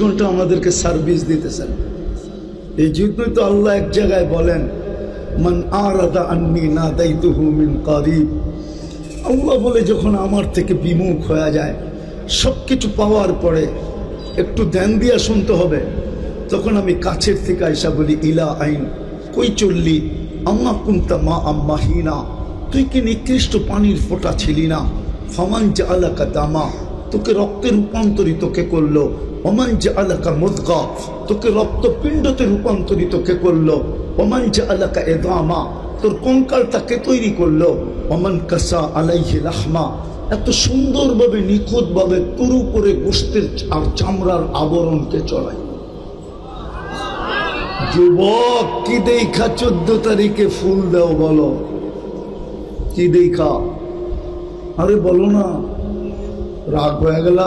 ঘন্টা আমাদেরকে সার্ভিস দিতেছেন। এই জন্যই তো আল্লাহ এক জায়গায় বলেন, মান আরাদা আন্নি নাদাইতুহু মিন কারিব। আল্লাহ বলে যখন আমার থেকে বিমুখ হয়ে যায়, সব কিছু পাওয়ার পরে একটু ধ্যান দিয়া শুনতে হবে, তখন আমি কাছের থেকে আইসা বলি, ইলা আইন, কই চললি? আম্মা কুনতা মা আম্মাহিনা, তুই কি নিকৃষ্ট পানির ফোঁটা ছিলি না? ফামান জাআলাকা দামা, তোকে রক্তে রূপান্তরিত কে করলো? ওমান জাআলাকা মুদগা, তোকে রক্তপিণ্ডতে রূপান্তরিত কে করলো? ওমান জাআলাকা ইদামা, তোর কঙ্কালটা কে তৈরি করলো? ওমান কাসা আলাইহি লাহমা, এত সুন্দরভাবে নিখুঁতভাবে তোর উপরে গোশতের আর চামড়ার আবরণকে চড়াই। যুবক, কি দেখা 14 তারিখে ফুল দাও? বলো কি দেখা? আরে বলো না, রাগ হয়ে গেল?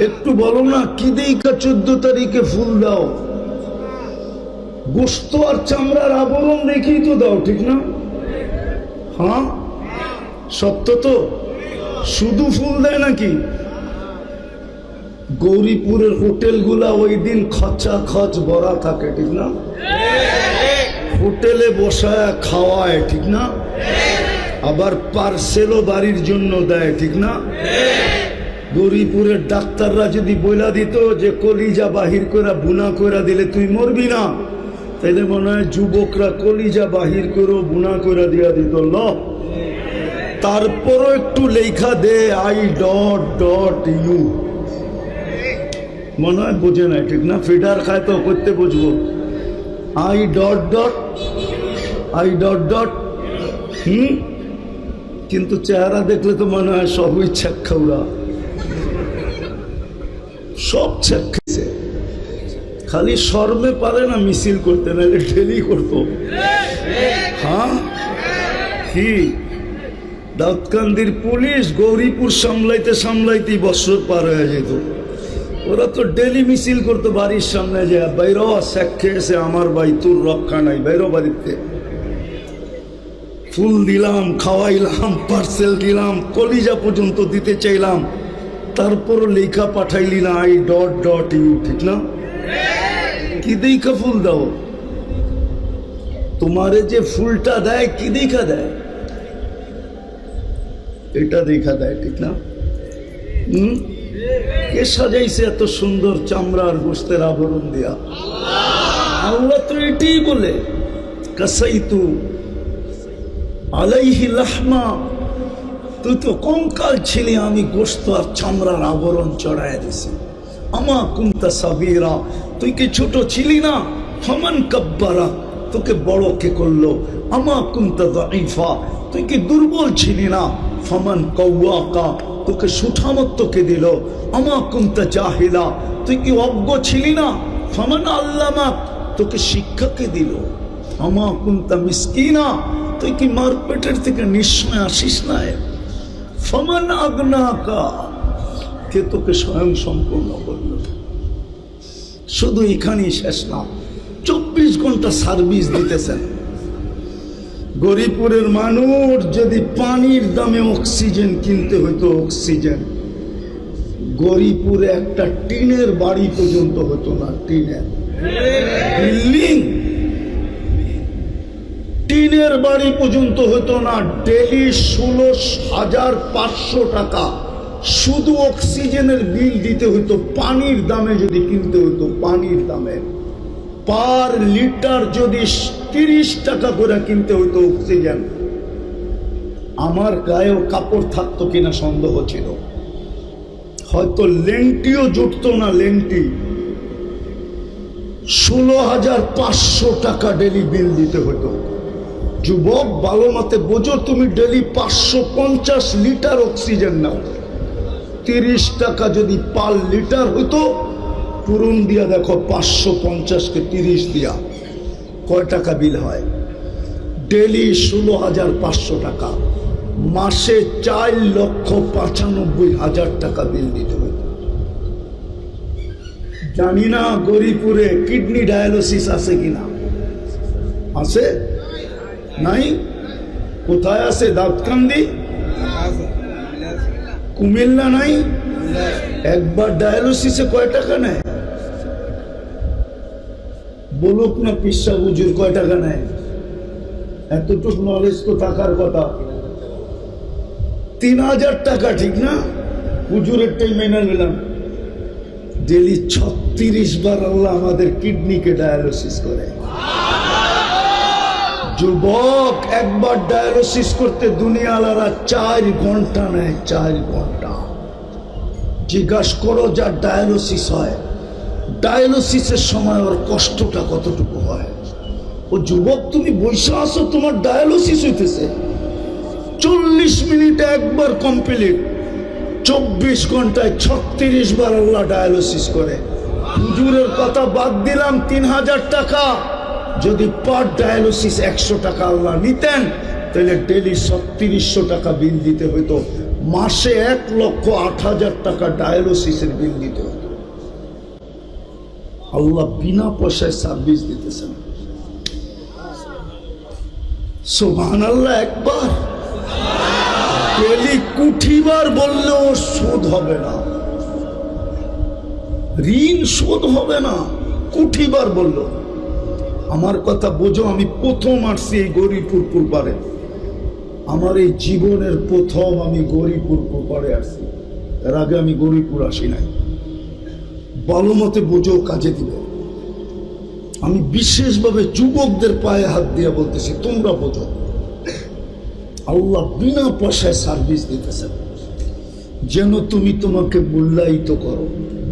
একটু বলো না, কি দেখা 14 তারিখে ফুল দাও? গোশত আর চামড়ার আবরণ দেখেই তো দাও, ঠিক না? হ্যাঁ, সত্য তো। শুধু ফুল দেয় নাকি? গৌরীপুরের হোটেলগুলা ওই দিন খচা খচ ভরা থাকে, ঠিক না? হোটেলে বসায় খাওয়ায়, ঠিক না? আবার পার্সেলও বাড়ির জন্য দেয়, ঠিক না? গৌরীপুরের ডাক্তাররা যদি বইলা দিত যে কলিজা বাহির করে বুনা করে দিলে তুই মরবি না, তাইলে মনে হয় যুবকরা কলিজা বাহির করে বুনা করে দিয়া দিত। ন তারপরও একটু লেখা দে I.ইউ, মনে হয় বোঝে না, ঠিক না? ফিডার খায় তো করতে বুঝবো। I. কিন্তু চেহারা দেখলে তো মনে হয় সবই ছ্যাক্কাউরা, সব ছ্যাক্কাইছে। খালি শর্মে পারে না মিছিল করতে, নাহলে ঠেলি করতো। হ্যাঁ, কি দাউদকান্দির পুলিশ গৌরীপুর সামলাইতে সামলাইতেই বছর পার হয়ে যেত। ওরা তো ডেলি মিছিল করতো বাড়ির সামনে, যে বাইরো শেখ খেয়েছে আমার ভাই, তোর রক্ষা নাই, বাইরো বাড়িতে। ফুল দিলাম, খাওয়াইলাম, পার্সেল দিলাম, কলিজা পর্যন্ত দিতে চাইলাম, তারপরও লেখা পাঠাইলি না I.ইউ, ঠিক না? কি দেখা ফুল দাও? তোমারে যে ফুলটা দেয় কি দেখা দেয়? এটা দেখা দেয়, ঠিক না? কে সাজাইছে এত সুন্দর চামড়া আর গোশতের আবরণ দিয়া? আল্লাহ তো এটাই বলে, কাসাইতু আলাইহি লাহমা, তুই তো কঙ্কাল ছিলি, আমি গোশত আর চামড়ার আবরণ চড়াইয়া দিছি। আমা কুনতা সাবিরা, তুই কি ছোট ছিলি না? ফামান কাব্বারা, তোকে বড় কে করলো? আমা কুনতা দাঈফা, তুই কি দুর্বল ছিলি না? ফামান কাওয়াকা, তোকে সুঠামত্ব কে দিল? আমা কুনতা জাহিলা, তুই কি অজ্ঞ ছিলি না? ফামান আল্লামাক, তোকে শিক্ষা কে দিল? আমা কুনতা মিসকিনা, তুই কি মার পেটের থেকে নিঃস্বয় আসিস না? ফামান আগনাকা, কে তোকে স্বয়ং সম্পূর্ণ করল? শুধু এখানেই শেষ না, 24 ঘন্টা সার্ভিস দিতেছেন। গরিপুরের মানুষ যদি পানির দামে অক্সিজেন কিনতে হইতো, অক্সিজেন, গরিপুরে একটা টিনের বাড়ি পর্যন্ত হতো না। টিনের বিল্ডিং, টিনের বাড়ি পর্যন্ত হতো না। ডেলি 16,500 টাকা শুধু অক্সিজেনের বিল দিতে হতো। পানির দামে যদি কিনতে হতো, পানির দামে পার লিটার যদি 30 টাকা করে কিনতে হতো অক্সিজেন, আমার গায়েও কাপড় থাকতো কিনা সন্দেহ ছিল। হয়তো লেংটিও জুটতো না। লেংটি 16,500 টাকা ডেলি বিল দিতে হতো। যুবক, ভালো মতে বোঝো, তুমি ডেলি 550 লিটার অক্সিজেন নাও, 30 টাকা যদি পার লিটার হইতো, পূরণ দিয়া দেখো 550-কে 30 দিয়া কয় টাকা বিল হয়? ডেলি 16,500 টাকা, মাসে 4,95,000 টাকা বিল দিতে হইত। জানি না গরিপুরে কিডনি ডায়ালিসিস আছে কিনা। আছে? নাই? কোথায় আছে? দাউদকান্দি, কুমিল্লা নাই? একবার ডায়ালিসিসে কয় টাকা নেয়? বলুক না পিসা হুজুর কয় টাকা নেয়? এতটুকু নলেজ তো থাকার কথা। 3000 টাকা, ঠিক না? হুজুরেরটাই মেনে নিলাম। ডেলি 36 বার আল্লাহ আমাদের কিডনিকে ডায়ালিসিস করে। যুবক, একবার ডায়ালিসিস করতে দুনিয়ালারা 4 ঘন্টা নেয়, 4 ঘন্টা। জিজ্ঞাসা করো যার ডায়ালিসিস হয়, ডায়ালিসিসের সময় ওর কষ্টটা কতটুকু হয়। ও যুবক, তুমি বসে আসো, তোমার ডায়ালিসিস হইতেছে, 40 মিনিটে একবার কমপ্লিট, 24 ঘন্টায় 36 বার আল্লাহ ডায়ালিসিস করে। হুজুরের কথা বাদ দিলাম, 3000 টাকা যদি পার ডায়ালিসিস 100 টাকা আল্লাহ নিতেন, তাহলে ডেলি 3600 টাকা বিল দিতে হইতো। মাসে 1,08,000 টাকা ডায়ালিসিসের বিল দিতে হতো। আল্লাহ বিনা পয়সায় সার্ভিস দিতেছেন। সুবহানাল্লাহ। একবার ডেলি কুঠিবার বললেও শোধ হবে না, ঋণ শোধ হবে না, কুঠিবার বলল। আমার কথা বোঝো, আমি প্রথম আসছি এই গৌরীপুর পুরপাড়ে। আমার এই জীবনের প্রথম আমি গৌরীপুর পুরপাড়ে আসছি, এর আগে আমি গৌরীপুর আসি নাই। ভালো মতে বোঝো, কাজে দিবে। আমি বিশেষভাবে যুবকদের পায়ে হাত দিয়ে বলতেছি, তোমরা বোঝো, আল্লাহ বিনা পয়সায় সার্ভিস দিতেছেন যেন তুমি তোমাকে মূল্যায়িত করো,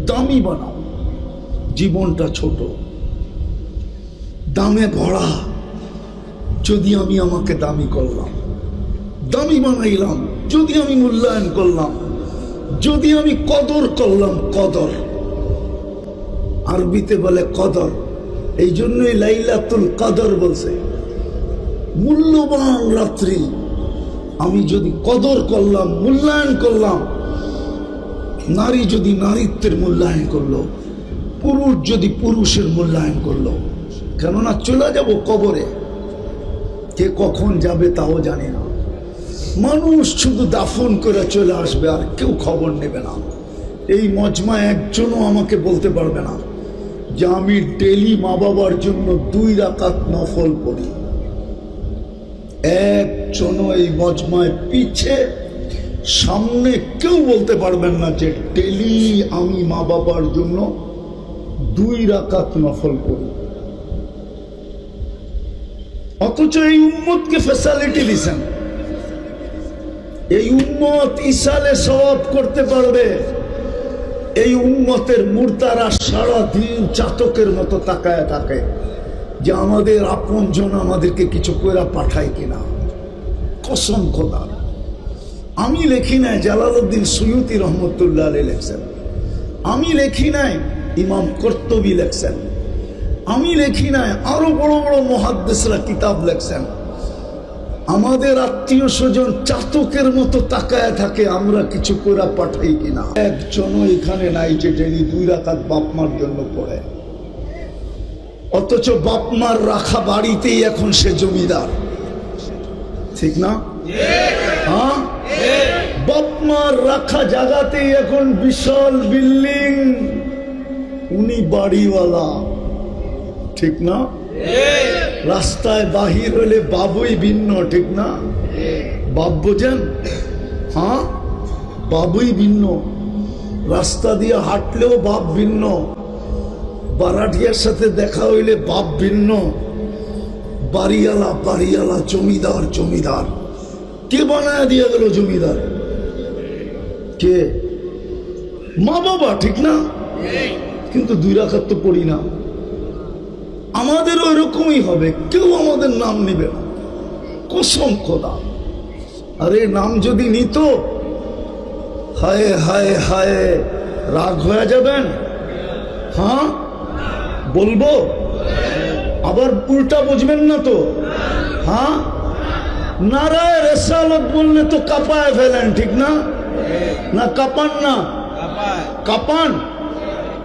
দামি বানাও। জীবনটা ছোট, দামে ভরা। যদি আমি আমাকে দামি করলাম, দামি বানাইলাম, যদি আমি মূল্যায়ন করলাম, যদি আমি কদর করলাম, কদর আরবিতে বলে কদর, এই জন্যই লাইলাতুল কদর বলছে, মূল্যবান রাত্রি। আমি যদি কদর করলাম, মূল্যায়ন করলাম, নারী যদি নারীত্বের মূল্যায়ন করলো, পুরুষ যদি পুরুষের মূল্যায়ন করলো, কেননা চলে যাব কবরে, কে কখন যাবে তাও জানি না। মানুষ শুধু দাফন করে চলে আসবে, আর কেউ খবর নেবে না। এই মজমা একজনও আমাকে বলতে পারবে না যে আমি ডেলি মা বাবার জন্য 2 রাকাত নফল পড়ি। একজনও এই মজমায় পিছে সামনে কেউ বলতে পারবেন না যে ডেলি আমি মা বাবার জন্য 2 রাকাত নফল পড়ি। অথচ এই উম্মতকে ফ্যাসিলিটি দিয়েছেন, এই উম্মত ইসালে সওয়াব করতে পারবে। এই উম্মতের মুর্দারা সারাদিন চাতকের মতো তাকায় থাকে যে আমাদের আপনজন আমাদেরকে কিছু কইরা পাঠায় কিনা। কসম খোদার, আমি লেখি নাই, জালালউদ্দিন সুয়ুতি রহমতুল্লাহ আলাইহি লেখছেন। আমি লেখি নাই, ইমাম কর্তুবী লেখছেন। আমি লেখি নাই, আরো বড় বড় মুহাদ্দিসরা কিতাব লেখছেন। আমাদের আত্মীয় স্বজন চাতকের মতো তাকায় থাকে আমরা কিছু করে পাঠাই কিনা। একজনও এখানে নাই যে ডেলি 2 রাকাত বাপমার জন্য পড়ে। অথচ বাপমার রাখা বাড়িতেই এখন সে জমিদার, ঠিক না? হ্যাঁ, বাপমার রাখা জায়গাতেই এখন বিশাল বিল্ডিং, উনি বাড়িওয়ালা, ঠিক না? রাস্তায় বাহির হলে বাবুই ভিন্ন, ঠিক না? বাপ বোঝেন? হ্যাঁ, বাবুই ভিন্ন। রাস্তা দিয়ে হাঁটলেও বাপ ভিন্ন, বারাটিয়ার সাথে দেখা হইলে বাপ ভিন্ন। বাড়িওয়ালা বাড়িওয়ালা, জমিদার জমিদার। কে বানায় দিয়ে গেল জমিদার? কে? মা বাবা, ঠিক না? কিন্তু 2 রাকাত তো পড়ি না। আমাদেরও এরকমই হবে, কেউ আমাদের নাম নিবে না, কসম খোদা। আরে নাম যদি নিত, হায় হায় হায়, রাগ হয়ে যাবেন। হ্যাঁ, বলবো, আবার উল্টা বুঝবেন না তো। হ্যাঁ, নারায় রেসালত বললে তো কাঁপায় ফেলেন, ঠিক না? না কাঁপান না? কাঁপান।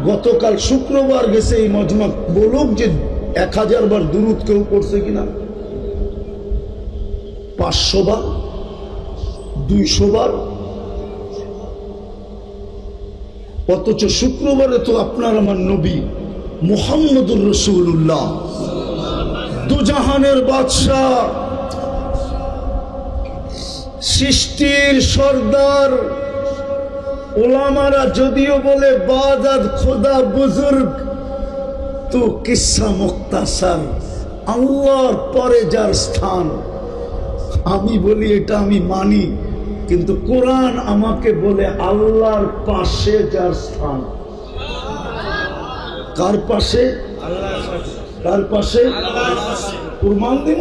গতকাল শুক্রবার গেছে এই মজমা, বলুক যে 1000 বার দুরুদ কেউ পড়ছে কিনা, 500 বার, 200 বার। অথচ শুক্রবারে তো আপনার আমার নবী মুহাম্মদুর রাসূলুল্লাহ, দুজাহানের বাদশাহ, সৃষ্টির সর্দার। ওলামারা যদিও বলে বাদাত খোদা বুজুর্গ, তো কিসসা মুখতাসার, আল্লাহর পরে যার স্থান। আমি বলি এটা আমি মানি, কিন্তু কোরআন আমাকে বলে আল্লাহর পাশে যার স্থান। কার পাশে? কার পাশে? প্রমাণ দিব।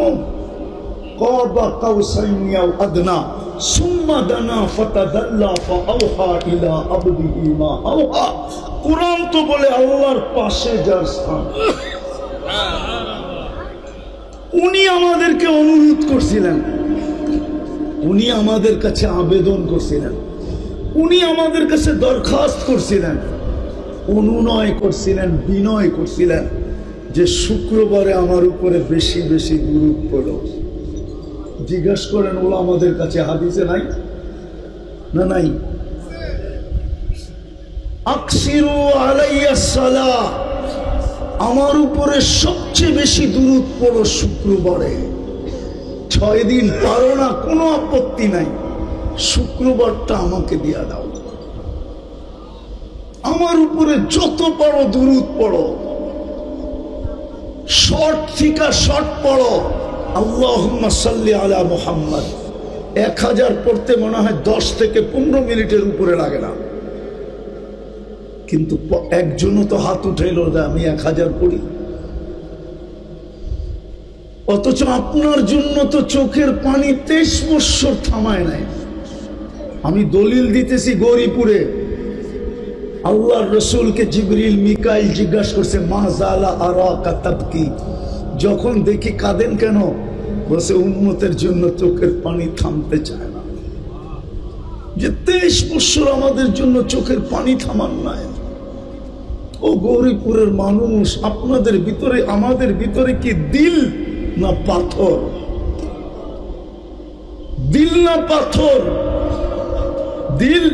কাবা কাউসাইনি আও আদনা সুম্মা দানা ফাতাদাল্লা ফাআওহা ইলা আবদিহি মা আওহা। কোরআন তো বলে আল্লাহর পাশে যার স্থান। উনি আমাদেরকে অনুরোধ করছিলেন, উনি আমাদের কাছে আবেদন করছিলেন, উনি আমাদের কাছে দরখাস্ত করছিলেন, অনুনয় করছিলেন, বিনয় করছিলেন যে শুক্রবারে আমার উপরে বেশি বেশি দুরূদ পড়ো। জিজ্ঞাসা করেন ওলা আমাদের কাছে হাদিসে নাই না? নাই। আকসিরু আলাইয়া সালাহ, আমার উপরে সবচেয়ে বেশি দুরূদ পড়ো শুক্রবারে। 6 দিন পারো না, কোনো আপত্তি নাই, শুক্রবারটা আমাকে দিয়া দাও। আমার উপরে যত পারো দুরূদ পড়ো, শর্ট থেকে শর্ট পড়ো। আল্লাহুম্মা সাল্লি আলা মুহাম্মদ 1000 পড়তে মনে হয় 10 থেকে 15 মিনিটের উপরে লাগে না, কিন্তু একজনও তো হাত উঠাইল যে আমি 1000 পড়ি। অথচ আপনার জন্য তো চোখের পানি 23 বৎসর থামায় নাই। আমি দলিল দিতেছি, গৌরীপুরে আল্লাহর রসুলকে জিবরিল মিকাইল জিজ্ঞাসা করছে মা জালা আরাকা তাবকি, যখন দেখি কাঁদেন কেন? বসে উম্মতের জন্য চোখের পানি থামতে চায় না। যে 23 বৎসর আমাদের জন্য চোখের পানি থামান নাই। ও গৌরীপুরের মানুষ, আপনাদের ভিতরে আমাদের ভিতরে কি দিল না পাথর? দিল না পাথর? দিল।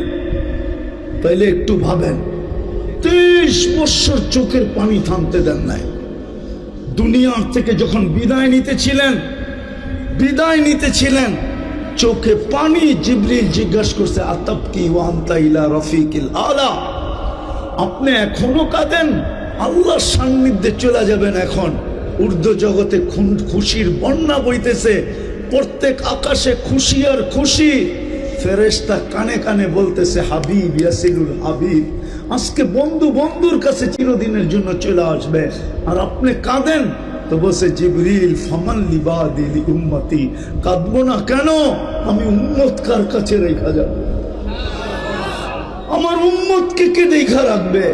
তাইলে একটু ভাবেন, 23 বৎসর চোখের পানি থামতে দেন নাই। দুনিয়ার থেকে যখন বিদায় নিতেছিলেন চোখে পানি, জিবরিল জিজ্ঞাসা করছে আতাবকি ওয়া আনতা ইলা রফিকিল আলা, আপনি এখনো কাঁদেন? আল্লাহর সান্নিধ্যে চলে যাবেন। এখন ঊর্ধ্ব জগতে খুশির বন্যা বইতেছে, প্রত্যেক আকাশে খুশি আর খুশি। ফেরেশতা কানে কানে বলতেছে হাবিব ইয়াসিলুল হাবিব, আজকে বন্ধু বন্ধুর কাছে চিরদিনের জন্য চলে আসবে, আর আপনি কাঁদেন। তো বসে জিবরিল ফামান লিবাদি লি উম্মতি, কাঁদবো না কেন? আমি উম্মত কার কাছে রেখা যাব? আমার উম্মতকে কে দেখা রাখবে?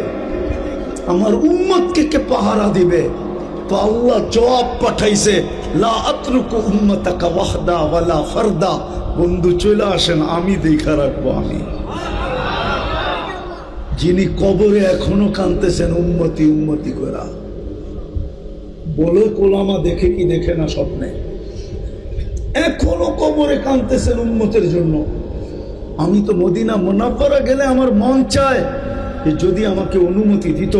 আমার উম্মতকে কে পাহারা দিবে? তো আল্লাহ জবাব পাঠাইছে লা আতরুকু উম্মতাকা ওয়াহদা ওয়ালা ফারদা, বন্ধু চলে আসেন, আমি দেখা রাখবো। আমি যিনি কবরে এখনো কাঁদতেছেন উম্মতি উম্মতি করা, বলো কোলামা দেখে কি দেখে না স্বপ্নে? এখনো কবরে কাঁদতেছেন উম্মতের জন্য। আমি তো মদিনা মুনাফফারা গেলে আমার মন চায় যে যদি আমাকে অনুমতি দিত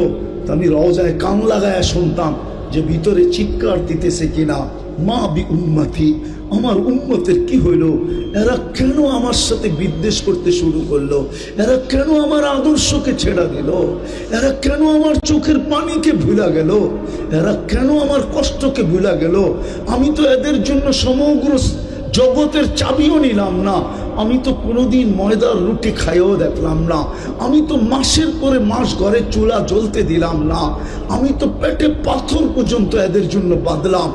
তা আমি রওজায় কান লাগায় শুনতাম যে ভিতরে চিৎকার দিতেছে কিনা, মা বি উম্মতি, আমার উম্মতের কি হইল? এরা কেন আমার সাথে বিদ্বেষ করতে শুরু করলো? এরা কেন আমার আদর্শকে ছেড়া দিল? এরা কেন আমার চোখের পানিকে ভুলা গেল? এরা কেন আমার কষ্টকে ভুলা গেল? আমি তো এদের জন্য সমগ্র জগতের চাবিও নিলাম না। আমি তো কোনোদিন ময়দার রুটি খাইও দেখলাম না। আমি তো মাসের পরে মাস ঘরে চুলা জ্বলতে দিলাম না। আমি তো পেটে পাথর পর্যন্ত এদের জন্য বাঁধলাম।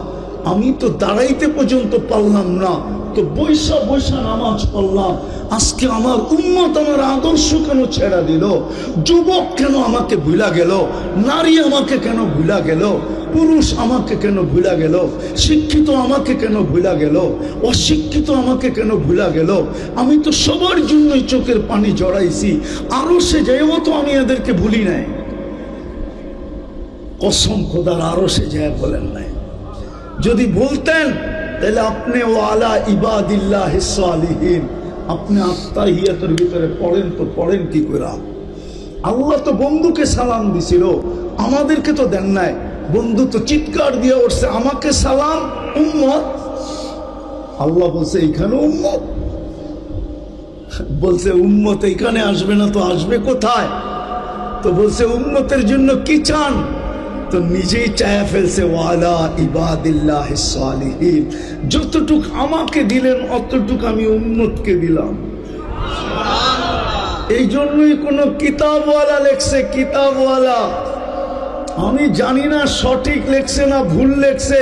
আমি তো দাঁড়াইতে পর্যন্ত পারলাম না, তো বৈশা বৈশা নামাজ পড়লাম। আজকে আমার উম্মত আমার আদর্শ কেন ছেড়া দিল? যুবক কেন আমাকে ভুলা গেল? নারী আমাকে কেন ভুলা গেল? পুরুষ আমাকে কেন ভুলা গেল? শিক্ষিত আমাকে কেন ভুলা গেল? অশিক্ষিত আমাকে কেন ভুলা গেল? আমি তো সবার জন্যই চোখের পানি জড়াইছি। আরো সে যাইও তো আমি এদেরকে ভুলি নাই। কসম খোদার, আরো সে যায় বলেন নাই। যদি বলতেন তাহলে আপনি ও আলা ইবাদিল্লাহিস সালিহিন, আপনি আত্তাহিয়াতের ভিতরে পড়েন তো পড়েন কি করে? আল্লাহ তো বন্ধুকে সালাম দিছিল, আমাদেরকে তো দেন নাই। বন্ধু তো চিৎকার দিয়ে উঠছে, আমাকে সালাম উম্মত। আল্লাহ বলছে এইখানে উম্মত, বলছে উম্মত এইখানে আসবে না তো আসবে কোথায়? তো বলছে উম্মতের জন্য কি চান? তো নিজেই চায়া ফেলছে, ওয়ালা ইবাদিল্লাহ সালিহিন, যতটুক আমাকে দিলেন অতটুক আমি উম্মতকে দিলাম। এই জন্যই কোন কিতাবওয়ালা লেখছে, কিতাবওয়ালা, আমি জানি না সঠিক লেখছে না ভুল লেখছে,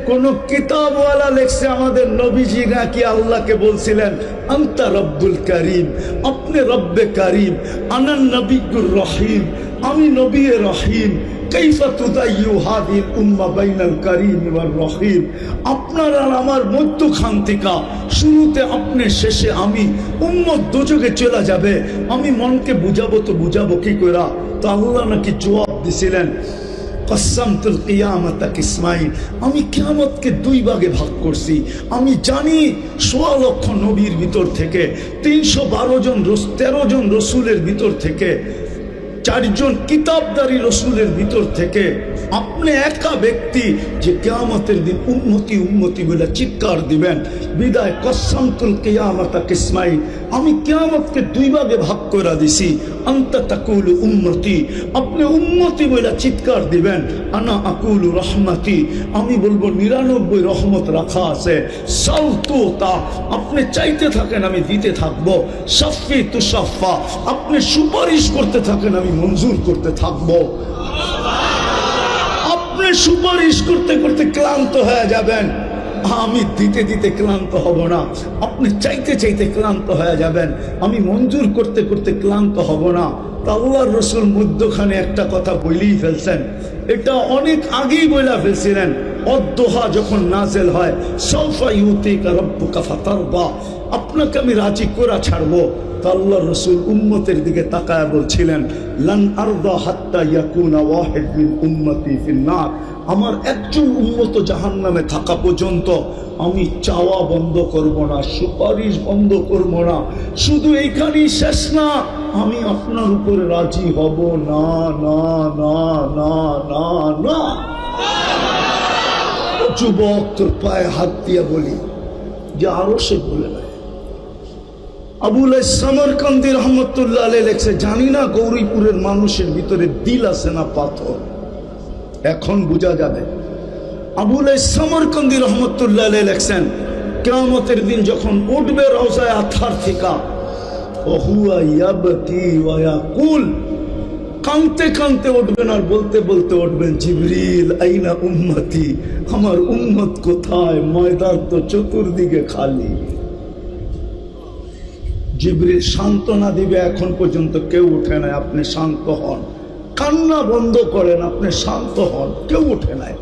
কোন কিতাবওয়ালা লেখছে আমাদের নবীজি নাকি আল্লাহকে বলছিলেন আনতা রব্বুল করিম, আপনি রব্বে করিম, আনান নবিয়ুর রহিম, আমি নবী রহিম, কাইফা তুদাইয়ু হাদিল উম্মাহ বাইনাল করিম ওয়ার রহিম। আপনার আর আমার মধ্যখান থেকে শুরুতে আপনি শেষে আমি, উম্মত দোজখে চলে যাবে, আমি মনকে বুঝাবো তো বুঝাবো কি কইরা? তো আল্লাহ নাকি জবাব দিছিলেন কসসামতুল কিয়ামাতা কিসমাইন, আমি কিয়ামতকে দুই ভাগে ভাগ করছি। আমি জানি ১৬ লক্ষ নবীর ভিতর থেকে ৩১২ জন ১৩ জন রসুলের ভিতর থেকে ৪ জন কিতাবদারী রসুলের ভিতর থেকে আপনি একা ব্যক্তি যে কিয়ামতের দিন উম্মতি উম্মতি বলে চিৎকার দিবেন। বিদায় কসসামতুল কিয়ামাতা কিসমাইন, আমি কিয়ামতকে দুই ভাগে ভাগ করে দিছি। আনতা তাকুলু উম্মতি, আপনি উম্মতি বলে চিৎকার দিবেন। আনা আকুলু রহমতি, আমি বলবো ৯৯ রহমত রাখা আছে। সালতুতা, আপনি চাইতে থাকেন আমি দিতে থাকবো। শাফি তুশাফা, আপনি সুপারিশ করতে থাকেন আমি মঞ্জুর করতে থাকবো। আপনি সুপারিশ করতে করতে ক্লান্ত হয়ে যাবেন, আমি দিতে দিতে ক্লান্ত হব না। আপনি চাইতে চাইতে ক্লান্ত হয়ে যাবেন, আমি মঞ্জুর করতে করতে ক্লান্ত হব না। তা আল্লাহর রসুল মধ্যখানে একটা কথা বলেই ফেলছেন, এটা অনেক আগেই বলে ফেলছিলেন। অদ্দোহা যখন নাজেল হয়, সাউফা ইউতিকা রাব্বুকা ফাতারদা, আপনাকে আমি রাজি করা ছাড়বো। তা আল্লাহর রসুল উম্মতের দিকে তাকায় বলছিলেন, লান আরদা হাত্তা ইয়াকুনা ওয়াহিদ মিন উম্মতি ফিন্নার, আমার একজন উম্মত জাহান্নামে থাকা পর্যন্ত আমি চাওয়া বন্ধ করব না, সুপারিশ বন্ধ করব না। শুধু এইখানেই শেষ না, আমি আপনার উপরে রাজি হব না, না না না না না। যুবক তোর পায়ে হাত দিয়ে বলি যে আরো সে বলে নাই। আবুল সামরকান্দি রহমতুল্লাহ আলাইহি লেখছে, জানি না গৌরীপুরের মানুষের ভিতরে দিল আছে না পাথর, এখন বোঝা যাবে। আবুল সামরকান্দি রহমতুল্লাহ আলাইহি লেখছেন, কিয়ামতের দিন যখন উঠবে রওজায়ে আতহার থেকে, ওহুয়া ইয়াবকি ওয়া ইয়াকুল, কাঁদতে কাঁদতে উঠবেন আর বলতে বলতে উঠবেন, জিবরিল আইনা উম্মতি, আমার উম্মত কোথায়? ময়দান তো চতুর্দিকে খালি। জিবরিল সান্ত্বনা দিবে, এখন পর্যন্ত কেউ উঠে নাই, আপনি শান্ত হন, কান্না বন্ধ করেন, আপনি শান্ত হন, কেউ উঠে নাই।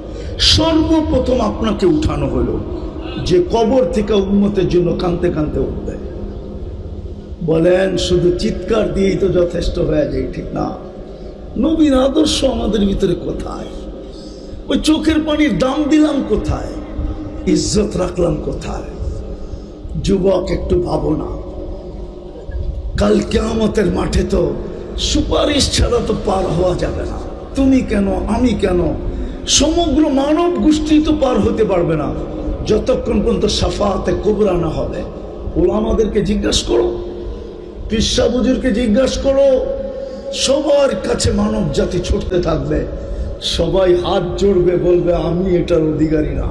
সর্বপ্রথম আপনাকে উঠানো হলো যে কবর থেকে উম্মতের জন্য কাঁদতে কাঁদতে উঠবে। বলেন শুধু চিৎকার দিয়েই তো যথেষ্ট হয়ে যায়, ঠিক না? নবীর আদর্শ আমাদের ভিতরে কোথায়? ওই চোখের পানির দাম দিলাম কোথায়? ইজ্জত রাখলাম কোথায়? যুবক একটু ভাবো না, কাল কিয়ামতের মাঠে তো সুপারিশ ছাড়া তো পার হওয়া যাবে না। তুমি কেন, আমি কেন, সমগ্র মানব গোষ্ঠী তো পার হতে পারবে না যতক্ষণ পর্যন্ত শাফাআতে কুবরা না হবে। ওলামাদেরকে জিজ্ঞাসা করো, পীর সাহেব হুজুরকে জিজ্ঞাসা করো, সবার কাছে মানব জাতি ছুটতে থাকবে, সবাই হাত জোড়বে, বলবে আমি এটার অধিকারী না।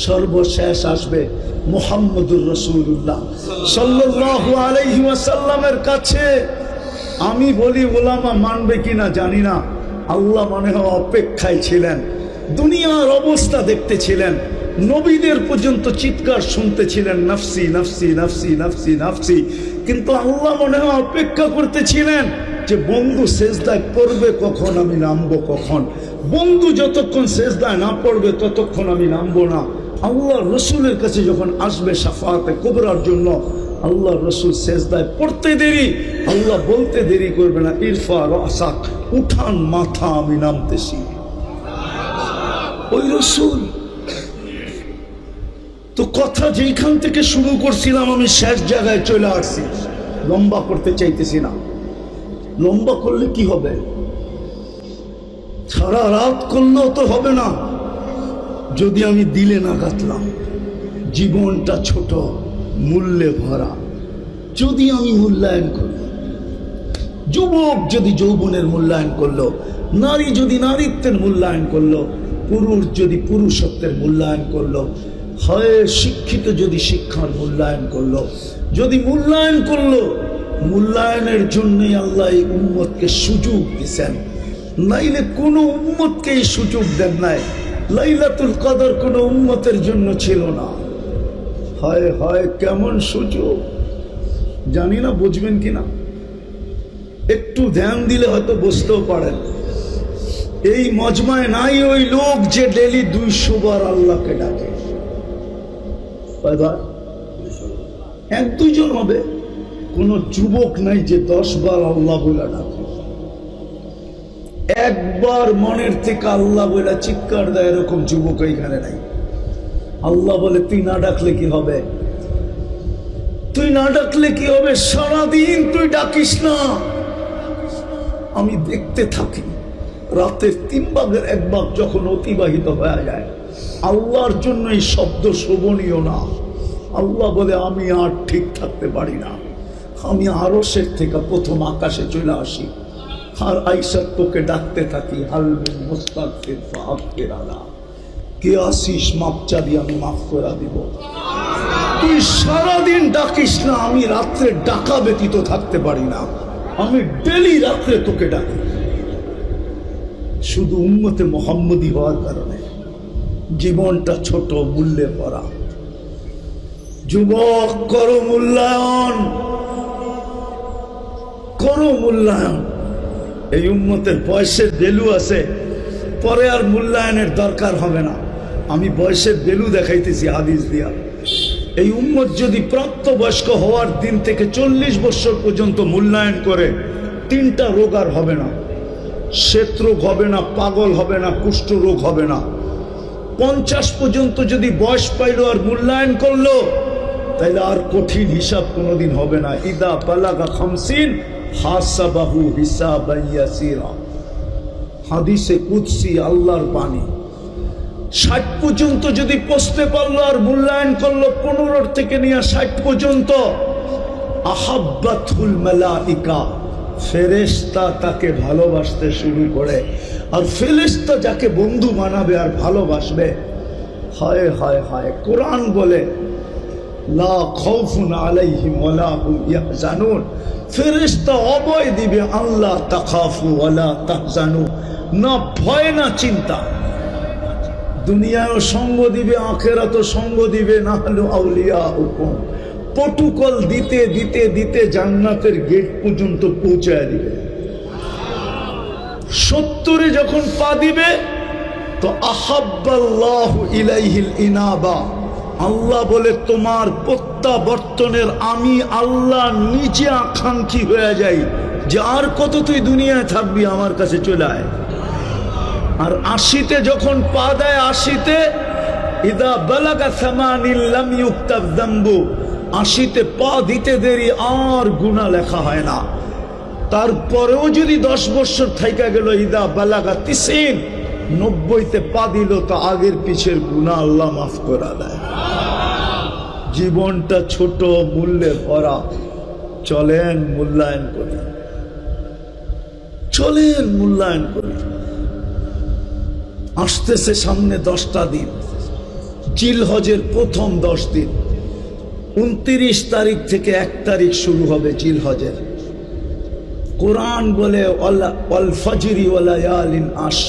সর্বশেষ আসবে মুহাম্মদুর রাসূলুল্লাহ সাল্লাল্লাহু আলাইহি ওয়াসাল্লামের কাছে। আমি বলি ওলামা মানবে কিনা জানি না, আল্লাহ মনে হয় অপেক্ষায় ছিলেন, দুনিয়ার অবস্থা দেখতেছিলেন, নবীদের পর্যন্ত চিৎকার শুনতেছিলেন, নফসি নফসি নফসি নফসি নফসি। কিন্তু আল্লাহ মনে হয় অপেক্ষা করতেছিলেন যে বন্ধু সেজদায় পড়বে কখন, আমি নামবো কখন। বন্ধু যতক্ষণ সেজদায় না পড়বে ততক্ষণ আমি নামবো না। আল্লাহ রসুলের কাছে যখন আসবে শাফাআতে কুবরার জন্য, আল্লাহ রসুল সেজদায় পড়তে দেরি, আল্লাহ বলতে দেরি করবে না, ইরফা রাসাক, উঠান মাথা, আমি নামতেছি। ওই রসুল তো কথা যেখান থেকে শুরু করছিলাম আমি শেষ জায়গায় চলে আসছি, লম্বা করতে চাইতেছি না। লম্বা করলে কি হবে? সারা রাত করলেও তো হবে না যদি আমি দিলে না কাটলাম। জীবনটা ছোট, মূল্যে ভরা, যদি আমি মূল্যায়ন করি, যুবক যদি যৌবনের মূল্যায়ন করলো, নারী যদি নারীত্বের মূল্যায়ন করলো, পুরুষ যদি পুরুষত্বের মূল্যায়ন করলো, হয় শিক্ষিত যদি শিক্ষার মূল্যায়ন করলো, যদি মূল্যায়ন করলো, মূল্যায়নের জন্যই আল্লাহ এই উম্মতকে সুযোগ দিছেন, নাইলে কোনো উম্মতকে এই সুযোগ দেন নাই। লাইলাতুল কদর কোনো উম্মতের জন্য ছিল না। হয় হয় কেমন সুযোগ, জানি না বুঝবেন কিনা, একটু ধ্যান দিলে হয়তো বুঝতেও পারেন। এই মজমায় নাই ওই লোক যে ডেলি 200 বার আল্লাহকে ডাকে। এক দুইজন হবে, কোন যুবক নাই যে 10 বার আল্লাহ বলে ডাকে। একবার মনের থেকে আল্লাহ বলে চিৎকার দেয় এরকম যুবক এইখানে নাই। আল্লাহ বলে তুই না ডাকলে কি হবে? তুই না ডাকলে কি হবে? সারাদিন তুই ডাকিস না, আমি দেখতে থাকি। রাতের 3 ভাগের 1 ভাগ যখন অতিবাহিত হয়ে যায়, আল্লাহর জন্য এই শব্দ শোভনীয় না। আল্লাহ বলে আমি আর ঠিক থাকতে পারি না, আমি আরশের থেকে প্রথম আকাশে চলে আসি, আর আইসা তোকে ডাকতে থাকি, হালমিন মুস্তাগফির ফাগফির আলা, কে আসিস মাপ চাবি আমি মাফ করে দিব। তুই সারাদিন ডাকিস না, আমি রাত্রে ডাকা ব্যতীত থাকতে পারি না, আমি ডেলি রাত্রে তোকে ডাকি। শুধু উম্মতে মুহাম্মদী হওয়ার কারণে জীবনটা ছোট, মূল্যে ভরা। যুবক করো মূল্যায়ন, করো মূল্যায়ন। এই উম্মতের বয়সের ভ্যালু আছে, পরে আর মূল্যায়নের দরকার হবে না। আমি বয়সের ভ্যালু দেখাইতেছি হাদিস দিয়া। এই উম্মত যদি প্রাপ্তবয়স্ক হওয়ার দিন থেকে 40 বছর পর্যন্ত মূল্যায়ন করে, 3টা রোগ আর হবে না। শ্বেত রোগ হবে না, পাগল হবে না, কুষ্ঠ রোগ হবে না। 50 পর্যন্ত যদি বয়স পাইলো আর মূল্যায়ন করলো, তাইলে আর কঠিন হিসাব কোনোদিন হবে না। ইদা বালাগা 50 হাসাবাহু হিসাবান ইয়াসিরা, হাদিসে কুদসি, আল্লাহর বাণী। 60 পর্যন্ত যদি পৌঁছতে পারলো আর মূল্যায়ন করলো, 15 থেকে নিয়ে 60 পর্যন্ত, আহাব্বাতুল মালাইকা, ফেরেশতা তাকে ভালোবাসতে শুরু করে। আর ফেরেশতা যাকে বন্ধু মানাবে আর ভালোবাসবে, হায় হায় হায়, কোরআন বলে লা খাউফুন আলাইহিম ওয়ালা হুম ইয়াহজানুন, ফেরেশতা অভয় দিবে, আল্লাহ তাখাফু ওয়ালা তাহজানু, না ভয় না চিন্তা। দুনিয়াও সঙ্গ দিবে, আখিরাতও সঙ্গ দিবে, না হলো আউলিয়া হুকুম, প্রটোকল দিতে দিতে দিতে জান্নাতের গেট পর্যন্ত পৌঁছায় দিবে। 70 যখন পা দিবে তো আহাব্বাল্লাহু ইলাইহিল ইনাবা, আল্লাহ বলে তোমার প্রত্যাবর্তনের আমি আল্লাহ নিজে আকাঙ্ক্ষী হয়ে যাই যে আর কত তুই দুনিয়ায় থাকবি, আমার কাছে চলে আয়। আর 80তে যখন পা দেয়, 80তে ইদা বালাগা 80 লাম ইউক্তাব যামবু, 80তে পা দিতে দেরি আর গুনাহ লেখা হয় না। তারপরেও যদি 10 বছর থাইকা গেল, ইদা বালাগা 30, 90তে পা দিল, তো আগের পিছের গুনাহ আল্লাহ মাফ করে দেয়। জীবনটা ছোট, মূল্যে ভরা। চলেন মূল্যায়ন করি, চলেন মূল্যায়ন করি। আসতেছে সামনে 10টা দিন, জিলহজের প্রথম 10 দিন। 29 তারিখ থেকে 1 তারিখ শুরু হবে জিলহজের। কোরআন বলে ওয়াল ফজরি ওয়া লায়ালিন আশ,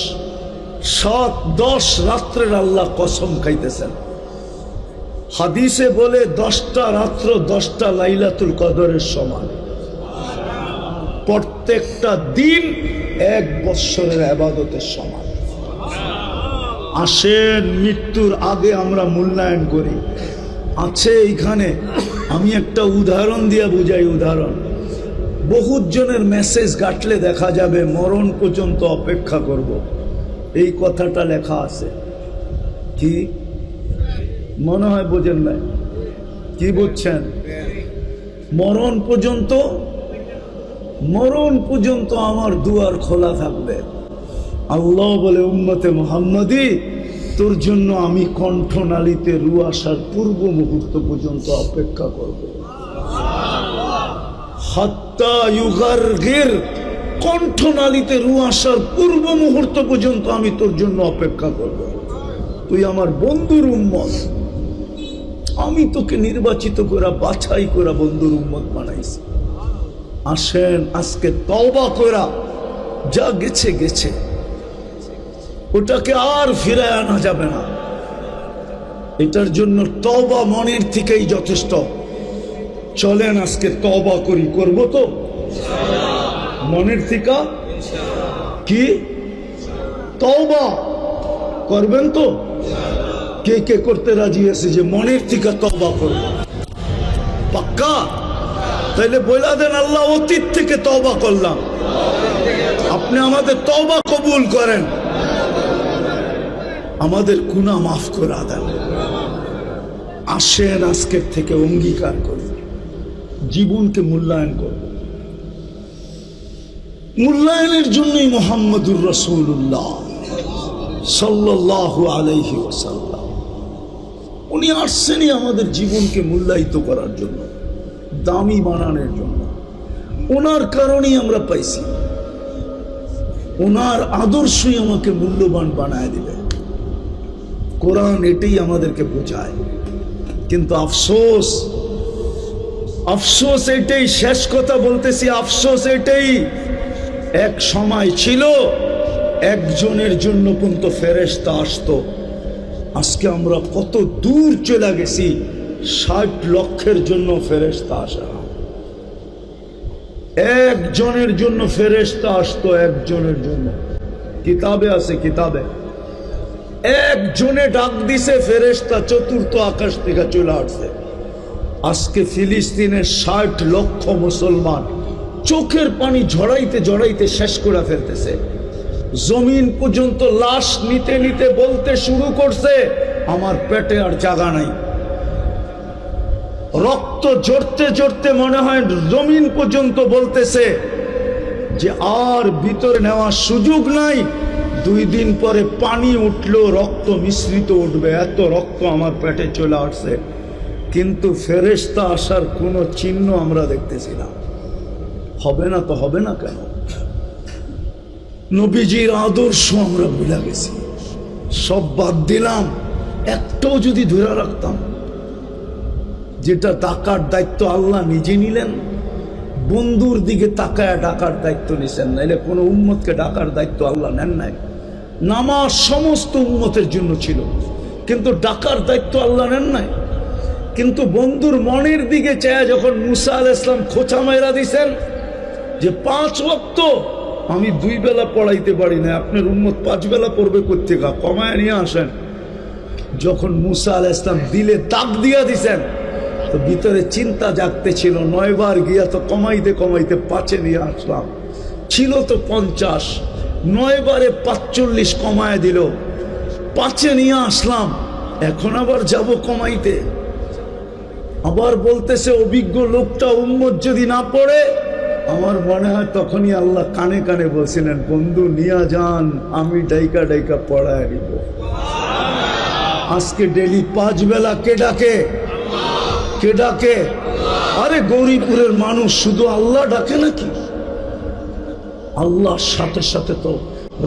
7-10 রাত্রের আল্লাহ কসম খাইতেছেন। হাদিসে বলে 10টা রাত্র 10টা লাইলাতুল কদরের সমান। প্রত্যেকটা দিন 1 বৎসরের ইবাদতের সমান। আসেন মৃত্যুর আগে আমরা মূল্যায়ন করি। আছে এইখানে, আমি একটা উদাহরণ দিয়ে বুঝাই। উদাহরণ, বহুত জনের মেসেজ ঘাটলে দেখা যাবে মরণ পর্যন্ত অপেক্ষা করব, এই কথাটা লেখা আছে। কি মনে হয় বোঝেন নাই? কি বুঝছেন? মরণ পর্যন্ত মরণ পর্যন্ত আমার দুয়ার খোলা থাকবে। আল্লাহ বলে, উম্মতে মুহাম্মাদি, তোর জন্য আমি কণ্ঠনালীতে রু আসার পূর্ব মুহূর্ত পর্যন্ত অপেক্ষা করব। হাত্তা ইউগারগির, কণ্ঠনালীতে রু আসার পূর্ব মুহূর্ত পর্যন্ত আমি তোর জন্য অপেক্ষা করব। তুই আমার বন্ধুর উম্মত, আমি তোকে নির্বাচিত করে বাছাই করে বন্ধুর উম্মত বানাইছি। আসেন আজকে তওবা করা, যা গেছে গেছে, ওটাকে আর ফিরায় আনা যাবে না। এটার জন্য তওবা মনের থেকেই যথেষ্ট। চলেন আজকে তওবা করি, করব তো মনের থেকে? কি তওবা করবেন তো? কে কে করতে রাজি আছে যে মনের থেকে তওবা করব? পাক্কা? তাইলে বইলা দেন, আল্লাহ অতীত থেকে তওবা করলাম, আপনি আমাদের তওবা কবুল করেন, আমাদের গুনাহ মাফ করে দেন। আসেন আজকের থেকে অঙ্গীকার করি, জীবনকে মূল্যায়ন করব। মূল্যায়নের জন্যই মুহাম্মদুর রাসূলুল্লাহ সাল্লাল্লাহু আলাইহি ওয়াসাল্লাম, উনি আসছেনই আমাদের জীবনকে মূল্যায়িত করার জন্য, দামি বানানোর জন্য। ওনার কারণেই আমরা পাইছি, ওনার আদর্শই আমাকে মূল্যবান বানায় দিবে। কোরআন এটাই আমাদেরকে বোঝায়। কিন্তু আফসোস, আফসোস এটাই, শেষ কথা বলতেছি, আফসোস এটাই, এক সময় ছিল একজনের জন্য কিন্তু ফেরেশতা আসতো। আজকে আমরা কত দূর চলে গেছি, 60 লক্ষের জন্য ফেরেশতা আসে না। একজনের জন্য ফেরেশতা আসতো, একজনের জন্য। কিতাবে আছে, কিতাবে একজনে ডাক দিছে, ফেরেশতা চতুর্থ আকাশ থেকে চলে আসছে। আজকে ফিলিস্তিনের 60 লক্ষ মুসলমান চোখের পানি ঝরাইতে ঝরাইতে শেষ করে ফেলতেছে। জমিন পর্যন্ত লাশ নিতে নিতে বলতে শুরু করছে, আমার পেটে আর জায়গা নাই। রক্ত ঝরতে ঝরতে মনে হয় জমিন পর্যন্ত বলতেছে যে আর ভিতরে নেওয়ার সুযোগ নাই। 2 দিন পরে পানি উঠলো, রক্ত মিশ্রিত উঠবে, এত রক্ত আমার পেটে চলে আসছে। কিন্তু ফেরেশতা আসার কোনো চিহ্ন আমরা দেখতেছি না। হবে না তো হবে না কেন? নবীজির আদর্শ আমরা ভুলে গেছি, সব বাদ দিলাম। একটাও যদি ধরে রাখতাম, যেটা ডাকার দায়িত্ব আল্লাহ নিজে নিলেন, বন্ধুর দিকে তাকায় ডাকার দায়িত্ব নিছেন, নাইলে কোনো উম্মতকে ডাকার দায়িত্ব আল্লাহ নেন নাই। নামাজ সমস্ত উম্মতের জন্য ছিল, কিন্তু ডাকার দায়িত্ব আল্লাহ নেন নাই। কিন্তু বন্ধুর মনের দিকে চায় যখন মুসা আলাইহিস সালাম খোঁচা মাইরা দিছেন যে 5 ওয়াক্ত আমি 2 বেলা পড়াইতে পারি না, আপনার উম্মত 5 বেলা পড়বে কোত্থেকে, কমায় নিয়ে আসেন। যখন মুসা আলাইহিস সালাম দিলে দাগ দিয়া দিছেন, তো ভিতরে চিন্তা জাগতে ছিল, 9 বার গিয়া তো কমাইতে কমাইতে 5-এ নিয়ে আসলাম, ছিল তো 50, 9 বারে 45 কমায় দিল, 5-এ নিয়ে আসলাম, এখন আবার যাব কমাইতে। আবার বলতেছে অভিজ্ঞ লোকটা উম্মত যদি না পড়ে, আমার মনে হয় তখনই আল্লাহ কানে কানে বলছিলেন, বন্ধু নিয়া যান, আমি ডাইকা ডাইকা পড়ায় নিব। আজকে ডেলি 5 বেলা কে ডাকে? কে ডাকে? আরে গৌরীপুরের মানুষ শুধু আল্লাহ ডাকে নাকি? আল্লাহর সাথে সাথে তো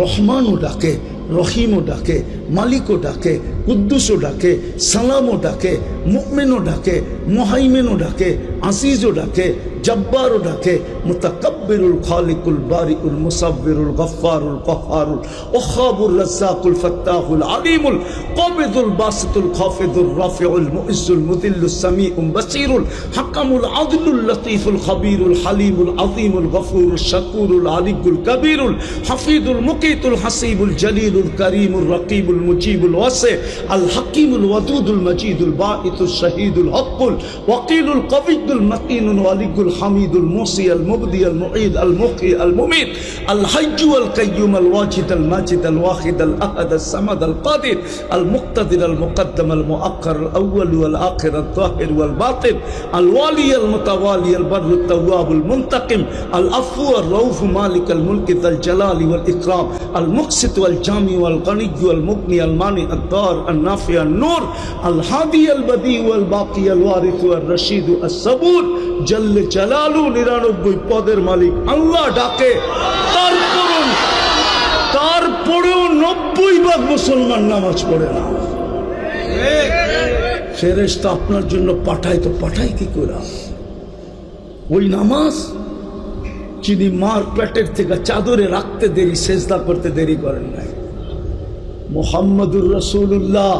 রহমানও ডাকে, রহিমও ডাকে, মালিকও ডাকে, কুদ্দুসও ডাকে, সালামও ডাকে, মুমিনও ডাকে, মুহাইমিনও ডাকে, আসিজও ডাকে, জব্বারও ডাকে, মুতাকাব্বিরুল খালিকুল বারিউল মুসাব্বিরুল গফফারুল কহ্হারুল ওয়াহাবুর রাজ্জাকুল ফাত্তাহুল আলিমুল কাবিদুল বাসিতুল খাফিদুর রাফিউল মুইজ্জুল মুদিল্লুস সামিউল বাসিরুল হাকামুল আদলুল লতীফুল খবীরুল হালিমুল আযীমুল গফুরুল শাকুরুল আলিকুল কবীরুল হাফিদুল মুকিতুল হাসিবুল জলিলুল করিমুল রকিবুল মুজিবুল ওয়াসি আল হাকিমুল ওয়াদুদুল মজিদুল বাঈতুল শহীদুল হকুল ওয়াকিলুল কবিয়ুল মতিনুল ওয়ালিকুল الحميد المحصي المبدي المعيد المحيي المميت الحي والقيوم الواجد الماجد الواحد الأحد الصمد القادر المقتدر المقدم المؤخر الأول والآخر الظاهر والباطن الوالي المتوالي البر التواب المنتقم العفو الرؤوف مالك الملك ذا الجلال والإكرام المقسط والجامع والغني والمغني المانع الضار النافع النور الهادي البديع والباقي الوارث والرشيد الصبور جل جلاله 99 পদের মালিক আল্লাহ ডাকে তারপরেও 90 ভাগ মুসলমান নামাজ পড়ে না। ফেরেশতা আপনার জন্য পাঠায় তো পাঠায় কি করে? ওই নামাজ যিনি মার পেটের থেকে চাদরে রাখতে দেরি সেজদা করতে দেরি করেন নাই। মুহাম্মদুর রাসূলুল্লাহ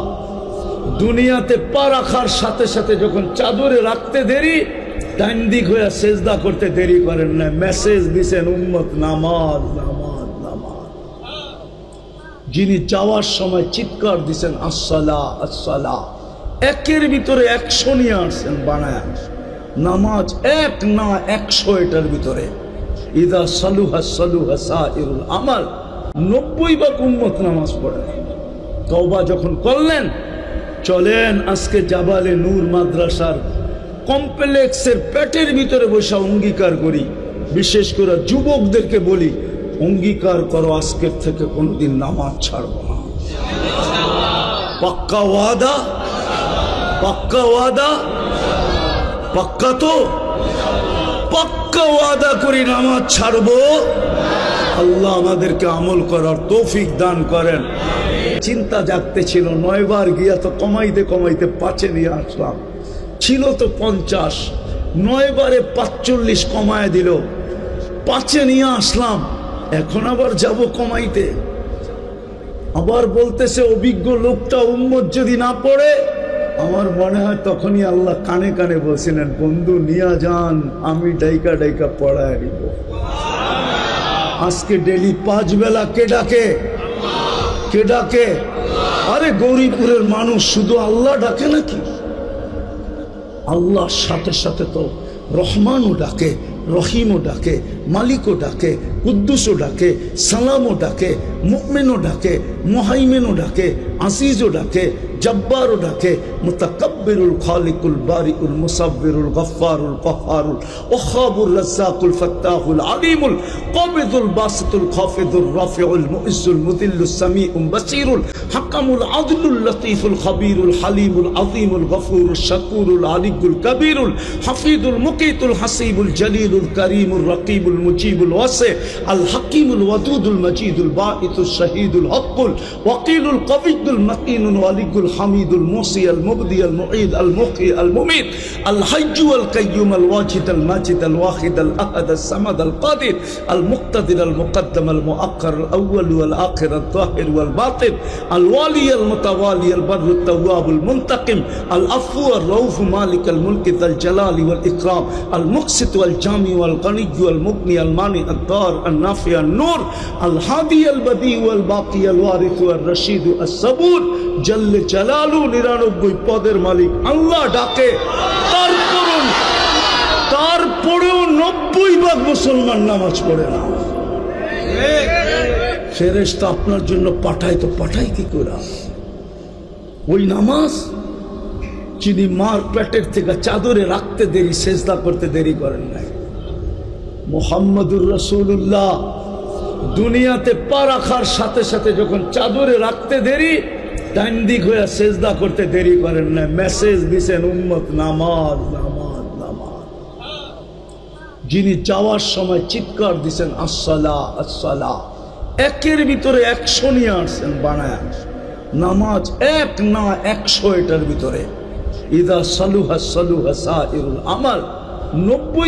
দুনিয়াতে পা রাখার সাথে সাথে যখন চাদরে রাখতে দেরি ডান দিক হয়ে সেজদা করতে দেরি করেন না। মেসেজ দিছেন উম্মত নামাজ নামাজ নামাজ। যিনি যাওয়ার সময় চিৎকার দিছেন আসসালা আসসালা, একের ভিতরে 100 নিয়ে আসছেন বানায়। নামাজ এক না 100 এটার ভিতরে। ইদা সালুহা সালুহা সাইরুল আমাল। 90 ভাগ উম্মত নামাজ পড়ে। তওবা যখন করলেন, চলেন আজকে জাবালে নূর মাদ্রাসার কমপ্লেক্সের পেটের ভিতরে বসে অঙ্গীকার করি। বিশেষ করে যুবকদেরকে বলি, অঙ্গীকার করো আজকের থেকে কোনোদিন নামাজ ছাড়বো না। পাক্কা ওয়াদা? পাক্কা ওয়াদা? পাক্কা তো? পাক্কা ওয়াদা করি নামাজ ছাড়বো। আল্লাহ আমাদেরকে আমল করার তৌফিক দান করেন। চিন্তা জাগতে ছিল, 9 বার গিয়া তো কমাইতে কমাইতে 5-এ নিয়ে আসলাম। ছিল তো 50, 9 বারে 45 কমায় দিল, 5-এ নিয়ে আসলাম। এখন আবার যাব কমাইতে। আবার বলতেছে অভিজ্ঞ লোকটা উম্মত যদি না পড়ে, আমার মনে হয় তখনই আল্লাহ কানে কানে বলছিলেন, বন্ধু নিয়া যান, আমি ডাইকা ডাইকা পড়ায় দিব। আজকে ডেলি 5 বেলা কে ডাকে? কে ডাকে? আরে গৌরীপুরের মানুষ শুধু আল্লাহ ডাকে নাকি? আল্লাহর সাথে সাথে তো রহমানও ডাকে, রহিমও ডাকে, মালিকও ডাকে, কুদ্দুসও ডাকে, সালামও ডাকে, মুমিনও ডাকে, মুহাইমিনও ডাকে, আজিজও ডাকে, জব্বারও ডাকে, মুতাকাব্বিরুল খালিকুল বারিকুল মুসাব্বিরুল গফফারুল কহ্হারুল ওয়াহাবুর রাজ্জাকুল ফাত্তাহুল আলিমুল কাবিদুল বাসিতুল খাফিদুর রাফিউল মুইজ্জুল মুদিল্লুস সামিউল বাসিরুল হাকামুল আদলুল লতীফুল খবীরুল হালিমুল আযীমুল গফুরুল শাকুরুল আলিকুল কবীরুল হাফিদুল মুকিতুল হাসিবুল জলিলুল করিমুল রকিবুল মুজিবুল ওয়াসি আল হাকিমুল ওয়াদুদুল মজিদুল বাঈতুল শহীদুল হকুল ওয়াকিলুল কবিয়ুল মতিনুল ওয়ালিকুল হামিদুল মুসি আল মুবদি আল মুঈদ আল মুহয়ি আল মুমীত আল হায়্যু ওয়াল কাইয়্যুম আল ওয়াজিদ আল মাজিদ আল ওয়াহিদ আল আহাদ আস সামাদ আল কাদির আল মুক্তাদির আল মুকদ্দম আল মুআক্খার আল আউয়াল ওয়াল আখির আল যাহির ওয়াল বাতিন আল ওয়ালি আল মুতাওয়ালি আল বার আত তাওয়াব আল মুনতাকিম আল আফু আর রউফ মালিক আল মুলক যাল জালালি ওয়াল ইকরাম আল মুকসিত ওয়াল জামি ওয়াল গনি ওয়াল মুগনি আল মানি আদ দার আল নাফি আন নূর আল হাদি আল বদি ওয়াল বাকি আল ওয়ারিথ ওয়ার রশিদ আস সাবুর জল্লে জালালু 99 পদের মালিক আল্লাহ ডাকে। তারপরেও 90 ভাগ মুসলমান নামাজ পড়ে না। ফেরেশতা আপনার জন্য পাঠায় তো পাঠায় কি করে? ওই নামাজ যিনি মার পেটের থেকে চাদরে রাখতে দেরি সেজদা করতে দেরি করেন নাই। মুহাম্মদুর রাসূলুল্লাহ দুনিয়াতে পা রাখার সাথে সাথে যখন চাদরে রাখতে দেরি ডান দিক হয়ে সেজদা করতে দেরি করেন না। মেসেজ দিছেন উম্মত নামাজ নামাজ নামাজ। যিনি যাওয়ার সময় চিৎকার দিছেন আসসালা আসসালা, একের ভিতরে 100 নিয়ে আসছেন বানায়। নামাজ এক না 100 এটার ভিতরে। ইদা সালুহা সালুহা সাইরুল আমাল। 90